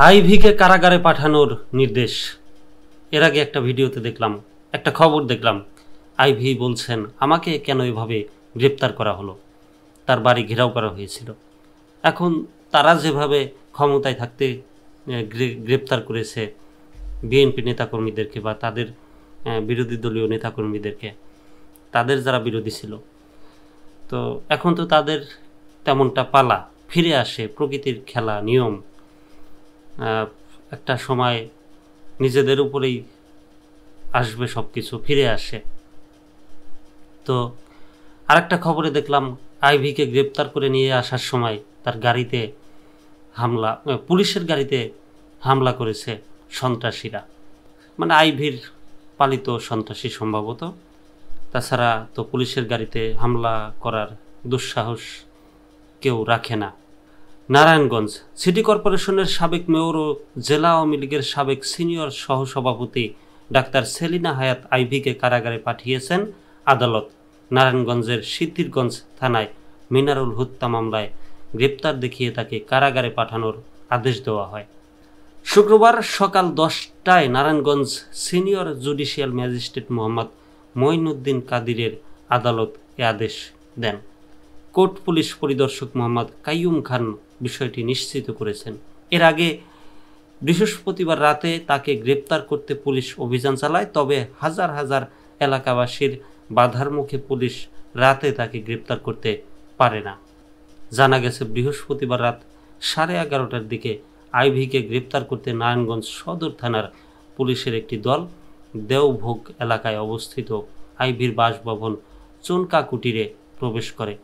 আইভীকে কারাগারে পাঠানোর নির্দেশ। এর আগে একটা ভিডিওতে দেখলাম, একটা খবর দেখলাম, আইভী বলছেন আমাকে কেন এভাবে গ্রেপ্তার করা হলো, তার বাড়ি ঘেরাও করা হয়েছিল। এখন তারা যেভাবে ক্ষমতায় থাকতে গ্রেপ্তার করেছে বিএনপি নেতাকর্মীদেরকে বা তাদের বিরোধী দলীয় নেতাকর্মীদেরকে, তাদের যারা বিরোধী ছিল, তো এখন তো তাদের তেমনটা পালা, ফিরে আসে প্রকৃতির খেলা, নিয়ম। একটা সময় নিজেদের উপরেই আসবে, সব কিছু ফিরে আসে। তো আরেকটা খবরে দেখলাম আইভীকে গ্রেপ্তার করে নিয়ে আসার সময় তার গাড়িতে হামলা, পুলিশের গাড়িতে হামলা করেছে সন্ত্রাসীরা, মানে আইভীর পালিত সন্ত্রাসী সম্ভবত। তাছাড়া তো পুলিশের গাড়িতে হামলা করার দুঃসাহস কেউ রাখে না। নারায়ণগঞ্জ সিটি কর্পোরেশনের সাবেক মেয়র ও জেলা আওয়ামী লীগের সাবেক সিনিয়র সহসভাপতি ডাক্তার সেলিনা হায়াৎ আইভীকে কারাগারে পাঠিয়েছেন আদালত। নারায়ণগঞ্জের সিদ্ধিরগঞ্জ থানায় মিনারুল হত্যা মামলায় গ্রেপ্তার দেখিয়ে তাকে কারাগারে পাঠানোর আদেশ দেওয়া হয়। শুক্রবার সকাল 10টায় Narayanganj senior judicial magistrate Mohammad Moinuddin কাদিরের আদালত এ আদেশ দেন। কোর্ট পুলিশ পরিদর্শক মোহাম্মদ কাইয়ুম খান বিষয়টি নিশ্চিত করেছেন। এর আগে বৃহস্পতিবার রাতে তাকে গ্রেপ্তার করতে পুলিশ অভিযান চালায়, তবে হাজার হাজার এলাকাবাসীর বাধার মুখে পুলিশ রাতে তাকে গ্রেপ্তার করতে পারে না। জানা গেছে বৃহস্পতিবার রাত 11:30টার দিকে আইভীকে গ্রেপ্তার করতে নারায়ণগঞ্জ সদর থানার পুলিশের একটি দল দেওভোগ এলাকায় অবস্থিত আইভীর বাসভবন চনকা কুটিরে প্রবেশ করে।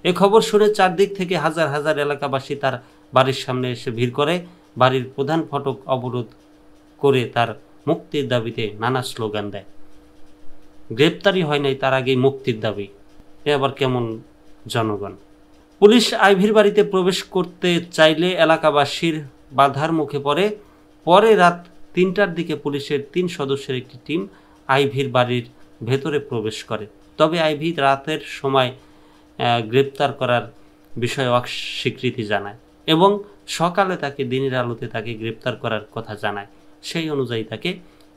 এ খবর শুনে চারদিক থেকে হাজার হাজার এলাকাবাসী তার বাড়ির সামনে এসে ভিড় করে, বাড়ির প্রধান ফটক অবরোধ করে তার মুক্তির দাবিতে নানা স্লোগান দেয়। গ্রেপ্তারি হয় নাই, তার আগেই মুক্তির দাবি। এ আবার কেমন জনগণ! পুলিশ আইভীর বাড়িতে প্রবেশ করতে চাইলে এলাকাবাসীর বাধার মুখে পরে রাত 3টার দিকে পুলিশের 3 সদস্যের একটি টিম আইভীর বাড়ির ভেতরে প্রবেশ করে। তবে আইভী রাতের সময় গ্রেপ্তার করার বিষয়ে অস্বীকৃতি জানায় এবং সকালে তাকে দিনের আলোতে তাকে গ্রেপ্তার করার কথা জানায়। সেই অনুযায়ী তাকে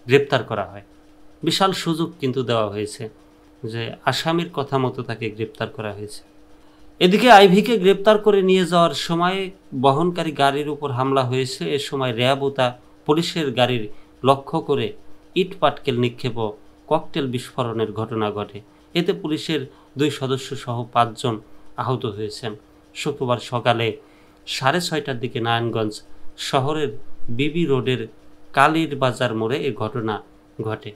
গ্রেপ্তার করা হয়। বিশাল সুযোগ কিন্তু দেওয়া হয়েছে যে আসামির কথা মতো তাকে গ্রেপ্তার করা হয়েছে। এদিকে আইভীকে গ্রেপ্তার করে নিয়ে যাওয়ার সময় বহনকারী গাড়ির উপর হামলা হয়েছে। এ সময় র্যাব ও তা পুলিশের গাড়ির লক্ষ্য করে ইট পাটকেল নিক্ষেপ ও ককটেল বিস্ফোরণের ঘটনা ঘটে। এতে পুলিশের 2 সদস্য সহ 5 জন আহত হয়েছেন। শুক্রবার সকালে 6:30টার দিকে নারায়ণগঞ্জ শহরের বিবি রোডের কালীর বাজার মোড়ে এ ঘটনা ঘটে।